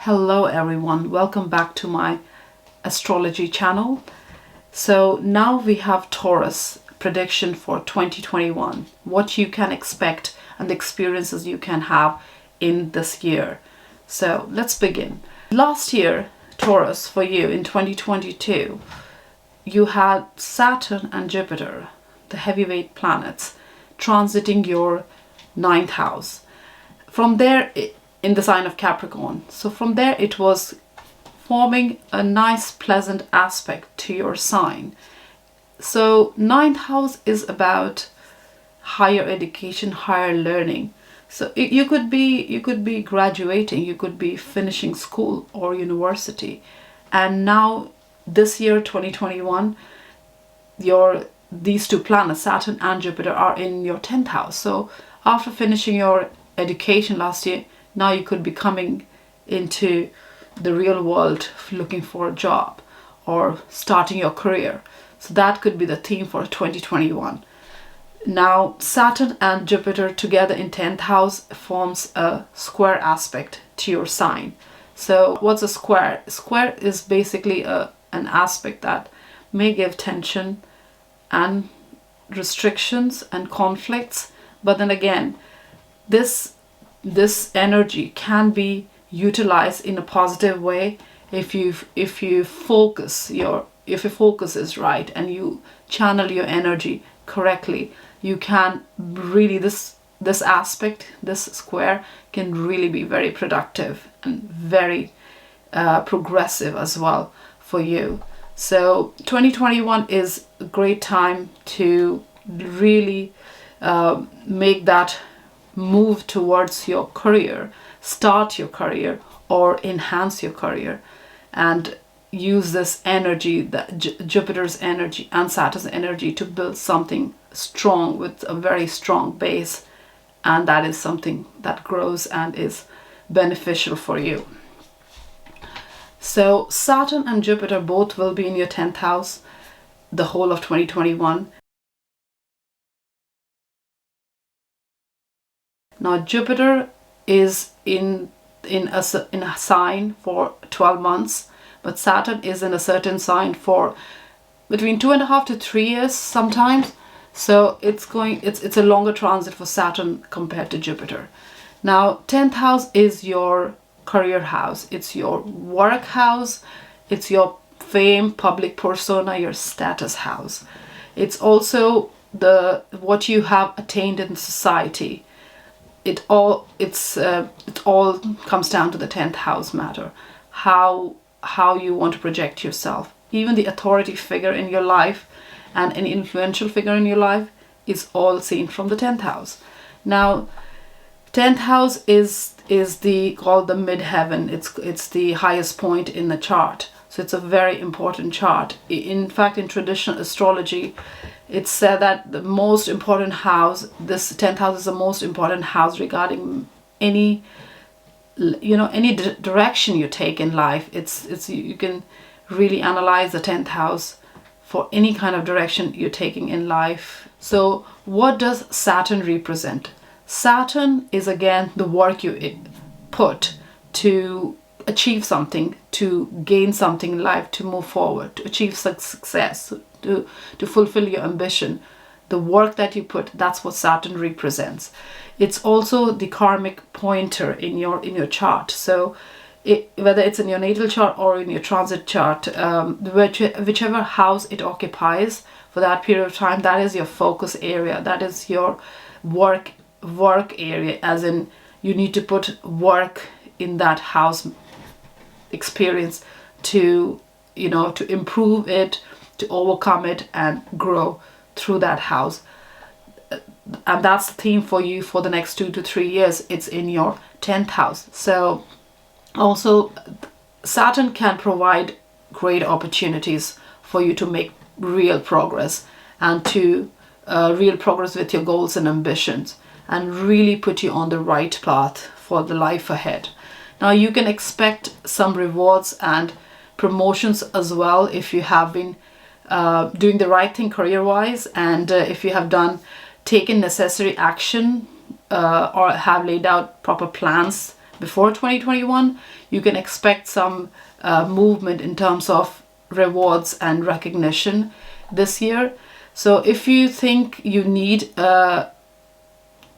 Hello everyone, welcome back to my astrology channel. So now we have Taurus prediction for 2021, what you can expect and the experiences you can have in this year. So let's begin. Last year, Taurus, for you in 2022, you had Saturn and Jupiter, the heavyweight planets, transiting your ninth house. From there, in the sign of Capricorn. So from there, it was forming a nice, pleasant aspect to your sign. So ninth house is about higher education, higher learning. So you could be graduating, you could be finishing school or university, and now this year 2021, these two planets, Saturn and Jupiter, are in your 10th house. So after finishing your education last year, now you could be coming into the real world looking for a job or starting your career. So that could be the theme for 2021. Now Saturn and Jupiter together in 10th house forms a square aspect to your sign. So what's a square? Square is basically an aspect that may give tension and restrictions and conflicts, but then again, this energy can be utilized in a positive way if your focus is right and you channel your energy correctly. You can really, this aspect, this square can really be very productive and very progressive as well for you. So 2021 is a great time to really make that move towards your career, start your career, or enhance your career, and use this energy, Jupiter's energy and Saturn's energy, to build something strong with a very strong base, and that is something that grows and is beneficial for you. So Saturn and Jupiter both will be in your 10th house the whole of 2021. Now Jupiter is in a sign for 12 months, but Saturn is in a certain sign for between 2.5 to 3 years sometimes. So it's a longer transit for Saturn compared to Jupiter. Now 10th house is your career house. It's your work house. It's your fame, public persona, your status house. It's also what you have attained in society. It all comes down to the 10th house matter. How you want to project yourself. Even the authority figure in your life and an influential figure in your life is all seen from the 10th house. Now 10th house is called the midheaven. It's the highest point in the chart. So it's a very important chart. In fact, in traditional astrology, it's said that the most important house, this 10th house, is the most important house regarding any direction you take in life. You can really analyze the 10th house for any kind of direction you're taking in life. So what does Saturn represent? Saturn is again the work you put to achieve something, to gain something in life, to move forward, to achieve success, to fulfill your ambition. The work that you put, that's what Saturn represents. It's also the karmic pointer in your chart. So whether it's in your natal chart or in your transit chart, whichever house it occupies for that period of time, that is your focus area. That is your work area, as in you need to put work in that house experience to improve it, to overcome it, and grow through that house. And that's the theme for you for the next 2 to 3 years. It's in your 10th house. So also Saturn can provide great opportunities for you to make real progress and to real progress with your goals and ambitions, and really put you on the right path for the life ahead. Now you can expect some rewards and promotions as well if you have been doing the right thing career-wise, and if you have taken necessary action or have laid out proper plans before 2021, you can expect some movement in terms of rewards and recognition this year. So if you think you need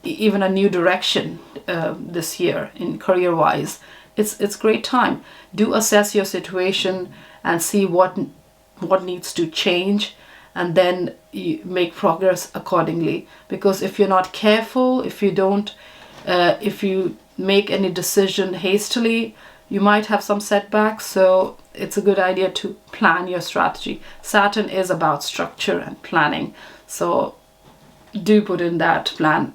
even a new direction this year in career wise, it's great time. Do assess your situation and see what needs to change, and then you make progress accordingly. Because if you're not careful, if you make any decision hastily, you might have some setbacks. So it's a good idea to plan your strategy. Saturn is about structure and planning, so do put in that plan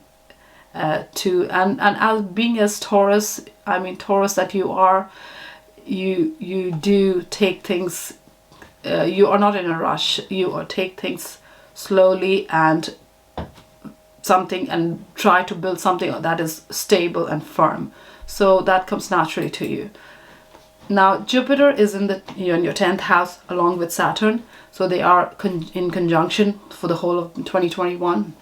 too. And as being as Taurus, Taurus that you are, you do take things. You are not in a rush. You take things slowly and try to build something that is stable and firm. So that comes naturally to you. Now Jupiter is in your 10th house along with Saturn, so they are in conjunction for the whole of 2021.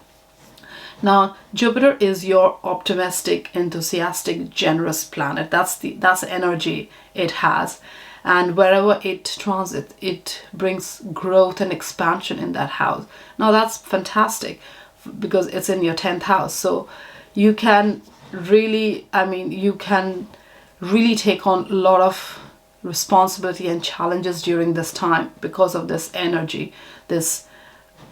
Now Jupiter is your optimistic, enthusiastic, generous planet. That's the energy it has, and wherever it transits, it brings growth and expansion in that house. Now that's fantastic because it's in your 10th house, so you can really take on a lot of responsibility and challenges during this time because of this energy, this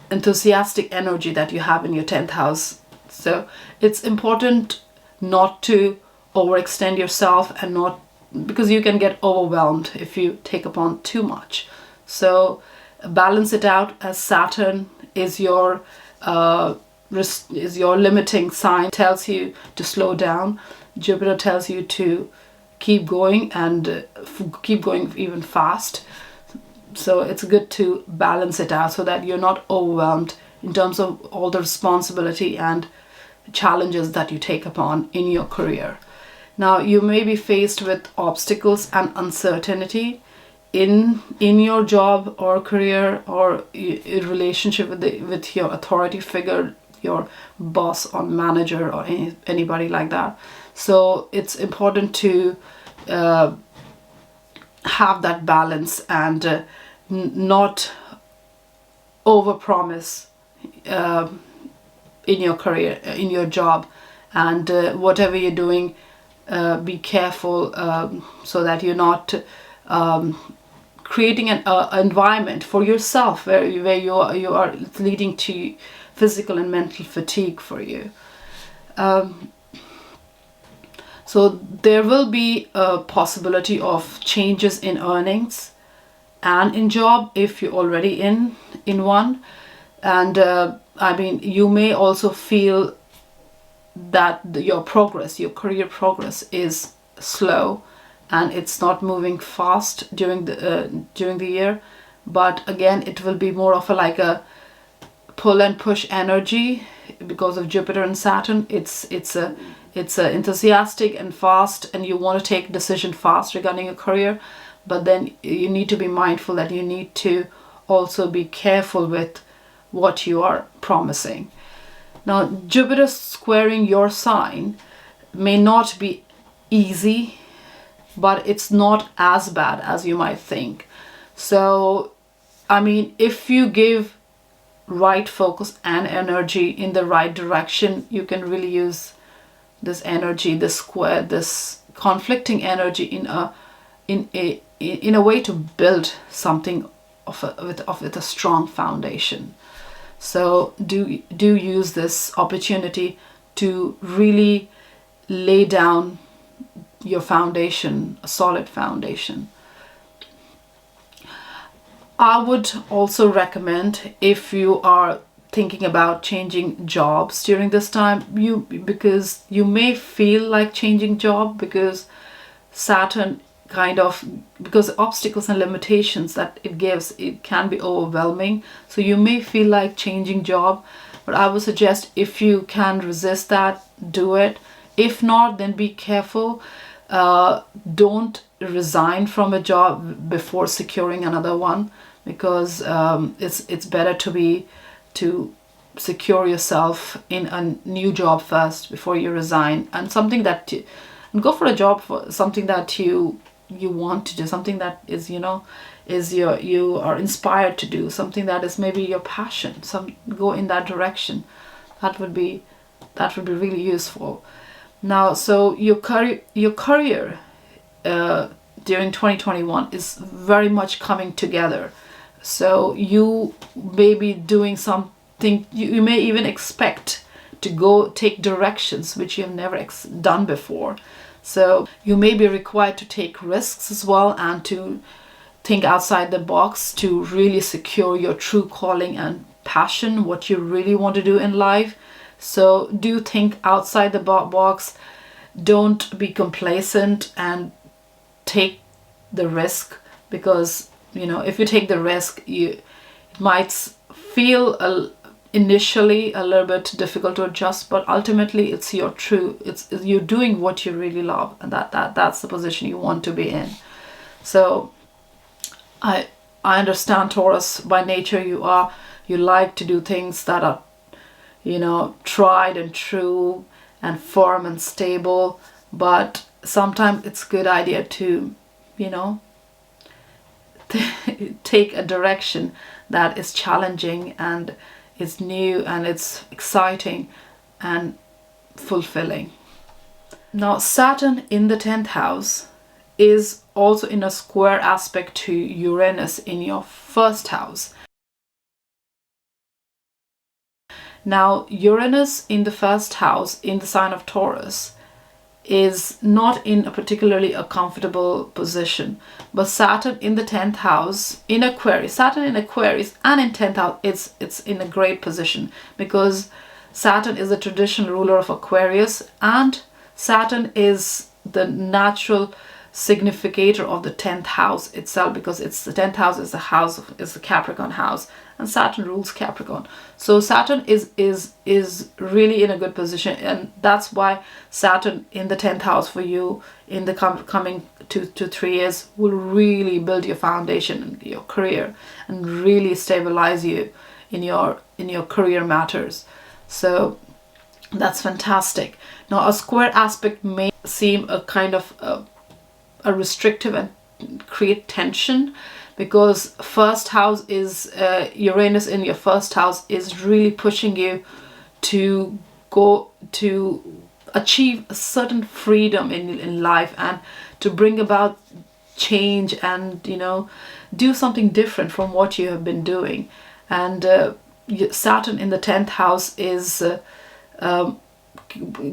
enthusiastic energy that you have in your 10th house. So it's important not to overextend yourself, and not, because you can get overwhelmed if you take upon too much. So balance it out, as Saturn is your limiting sign, tells you to slow down. Jupiter tells you to keep going, and keep going even fast. So it's good to balance it out so that you're not overwhelmed in terms of all the responsibility and challenges that you take upon in your career. Now you may be faced with obstacles and uncertainty in your job or career, or in relationship with your authority figure, your boss or manager, or anybody like that. So it's important to have that balance and not overpromise in your career, in your job, and whatever you're doing, be careful so that you're not creating an environment for yourself where you are leading to physical and mental fatigue for you. So there will be a possibility of changes in earnings and in job if you're already in one. And you may also feel that your career progress is slow and it's not moving fast during the year. But again, it will be more of a pull and push energy because of Jupiter and Saturn. It's enthusiastic and fast, and you want to take decision fast regarding your career. But then you need to be mindful that you need to also be careful with what you are promising. Now Jupiter squaring your sign may not be easy, but it's not as bad as you might think. So if you give right focus and energy in the right direction, you can really use this energy, this conflicting energy in a way to build something with a strong foundation. So do use this opportunity to really lay down your foundation, a solid foundation. I would also recommend, if you are thinking about changing jobs during this time, because you may feel like changing job because Saturn because obstacles and limitations that it gives, it can be overwhelming. So you may feel like changing job, but I would suggest, if you can resist that, do it. If not, then be careful. Don't resign from a job before securing another one, because it's better to secure yourself in a new job first before you resign, and something that and go for a job, for something that you want to do, something that is, you are inspired to do, something that is maybe your passion. Go in that direction. That would be really useful. Now, so your career during 2021 is very much coming together. So you may be doing something, you may even expect to go take directions which you have never done before. So you may be required to take risks as well, and to think outside the box to really secure your true calling and passion, what you really want to do in life. So do think outside the box. Don't be complacent and take the risk, because if you take the risk, it might feel initially a little bit difficult to adjust, but ultimately it's you're doing what you really love, and that's the position you want to be in. So I understand, Taurus, by nature you like to do things that are tried and true and firm and stable, but sometimes it's a good idea to take a direction that is challenging and is new and it's exciting and fulfilling. Now, Saturn in the 10th house is also in a square aspect to Uranus in your first house. Now, Uranus in the first house in the sign of Taurus is not in a particularly a comfortable position, but Saturn in the 10th house in Aquarius, Saturn in Aquarius and in 10th house, it's in a great position, because Saturn is the traditional ruler of Aquarius, and Saturn is the natural significator of the 10th house itself, because it's the 10th house is the Capricorn house, and Saturn rules Capricorn. So Saturn is really in a good position, and that's why Saturn in the 10th house for you in the coming 2 to 3 years will really build your foundation in your career and really stabilize you in your career matters. So that's fantastic. Now, a square aspect may seem a kind of a restrictive and create tension, because first house is Uranus in your first house is really pushing you to go to achieve a certain freedom in life, and to bring about change and do something different from what you have been doing. And Saturn in the 10th house is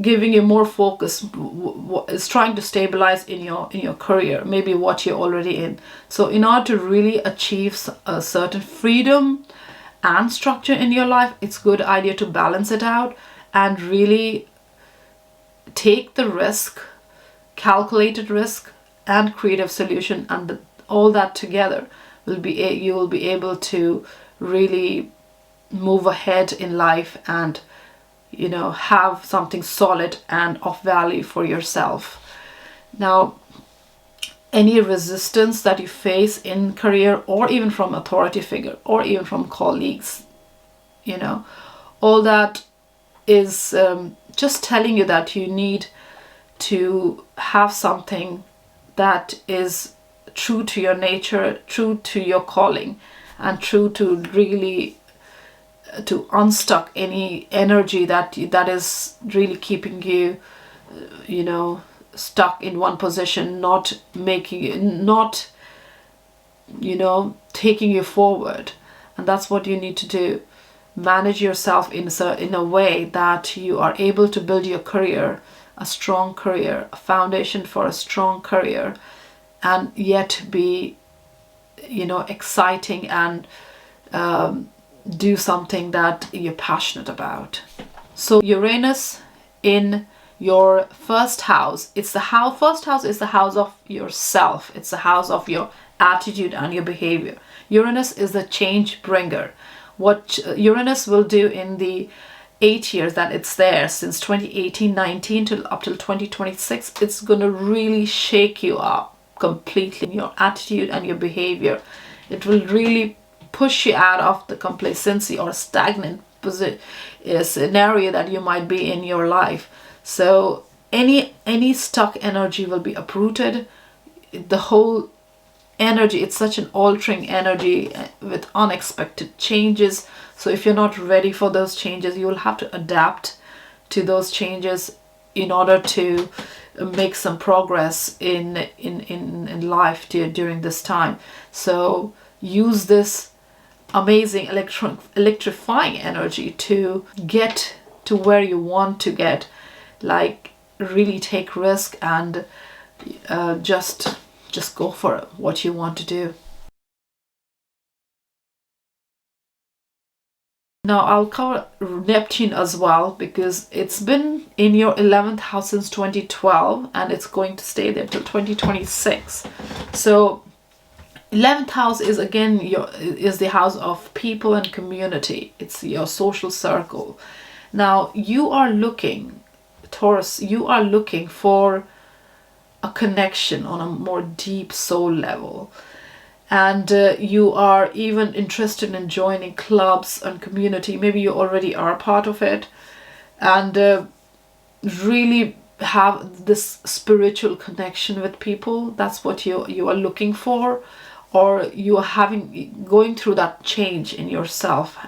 giving you more focus, is trying to stabilize in your career, maybe what you're already in. So in order to really achieve a certain freedom and structure in your life, it's a good idea to balance it out and really take the risk, calculated risk and creative solution, and all that together you will be able to really move ahead in life and have something solid and of value for yourself. Now, any resistance that you face in career, or even from authority figure, or even from colleagues, all that is just telling you that you need to have something that is true to your nature, true to your calling, and true to really to unstuck any energy that is really keeping you stuck in one position, not taking you forward. And that's what you need to do. Manage yourself in a way that you are able to build your career, a strong career, a foundation for a strong career, and yet be exciting and do something that you're passionate about. So Uranus in your first house, first house is the house of yourself. It's the house of your attitude and your behavior. Uranus is the change bringer. What Uranus will do in the 8 years that it's there, since 2018-19 till up till 2026, it's going to really shake you up completely in your attitude and your behavior. It will really push you out of the complacency or stagnant scenario that you might be in your life. So any stuck energy will be uprooted. The whole energy, it's such an altering energy with unexpected changes. So if you're not ready for those changes, you will have to adapt to those changes in order to make some progress in life during this time. So use this amazing electrifying energy to get to where you want to get. Like, really take risk and just go for what you want to do. Now I'll cover Neptune as well, because it's been in your 11th house since 2012 and it's going to stay there till 2026. So 11th house is again is the house of people and community. It's your social circle. Now you are looking, Taurus, you are looking for a connection on a more deep soul level. And you are even interested in joining clubs and community. Maybe you already are part of it. And really have this spiritual connection with people. That's what you are looking for. Or you are going through that change in yourself.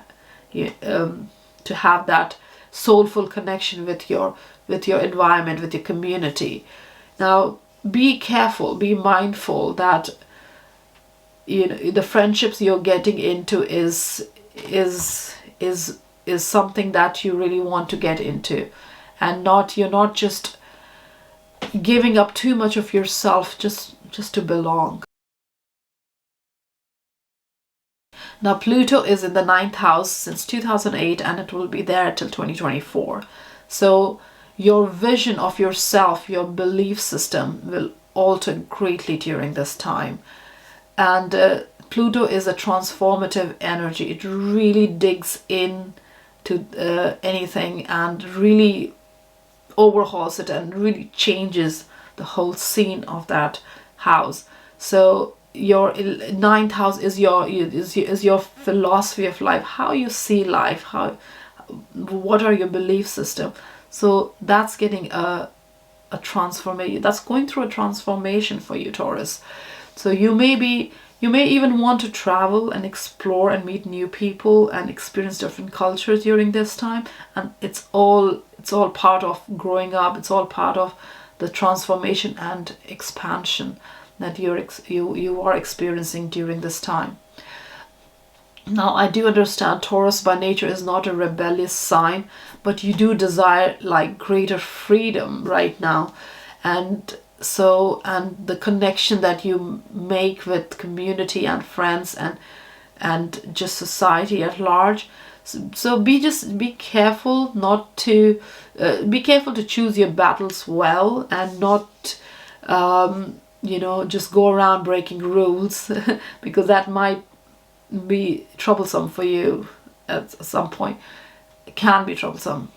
To have that soulful connection with your environment, with your community. Now, be careful, be mindful that the friendships you're getting into is something that you really want to get into, and you're not just giving up too much of yourself just to belong. Now Pluto is in the 9th house since 2008 and it will be there till 2024. So your vision of yourself, your belief system will alter greatly during this time. And Pluto is a transformative energy. It really digs in to anything and really overhauls it and really changes the whole scene of that house. So your 9th house is your philosophy of life, how you see life, what are your belief system. So that's getting a transformation. That's going through a transformation for you, Taurus. So you may even want to travel and explore and meet new people and experience different cultures during this time. And it's all part of growing up. It's all part of the transformation and expansion that you are experiencing during this time. Now, I do understand Taurus by nature is not a rebellious sign, but you do desire like greater freedom right now. And the connection that you make with community and friends and just society at large. So be careful not to be careful to choose your battles well, and not just go around breaking rules because that might be troublesome for you at some point. It can be troublesome.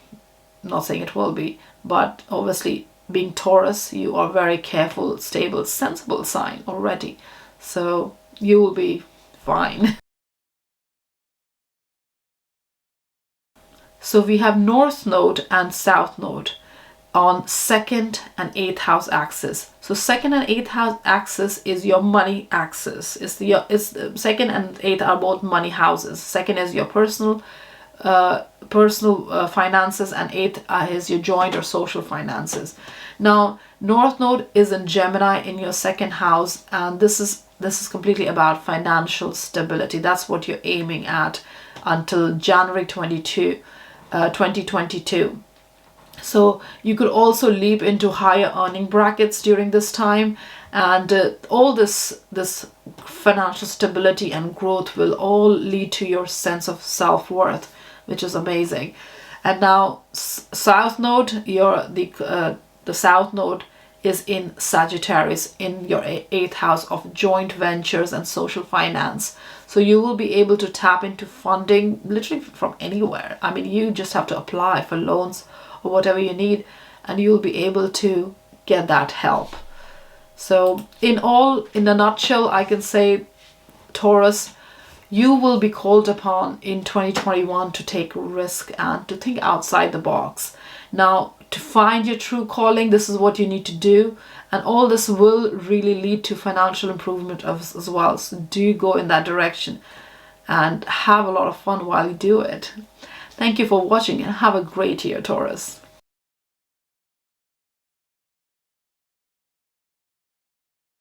I'm not saying it will be, but obviously being Taurus, you are very careful, stable, sensible sign already. So you will be fine. So we have North Node and South Node on 2nd and 8th house axis. So 2nd and 8th house axis is your money axis. It's 2nd and 8th are both money houses. 2nd is your personal finances, and 8th is your joint or social finances. Now North Node is in Gemini in your 2nd house, and this is completely about financial stability. That's what you're aiming at until January 2022. So you could also leap into higher earning brackets during this time, and all this financial stability and growth will all lead to your sense of self-worth, which is amazing. And now South Node, the South Node is in Sagittarius in your 8th house of joint ventures and social finance. So you will be able to tap into funding literally from anywhere. I mean, you just have to apply for loans or whatever you need, and you'll be able to get that help. So in a nutshell, I can say, Taurus, you will be called upon in 2021 to take risk and to think outside the box. Now, to find your true calling. This is what you need to do, and all this will really lead to financial improvement as well. So do go in that direction and have a lot of fun while you do it. Thank you for watching and have a great year, Taurus.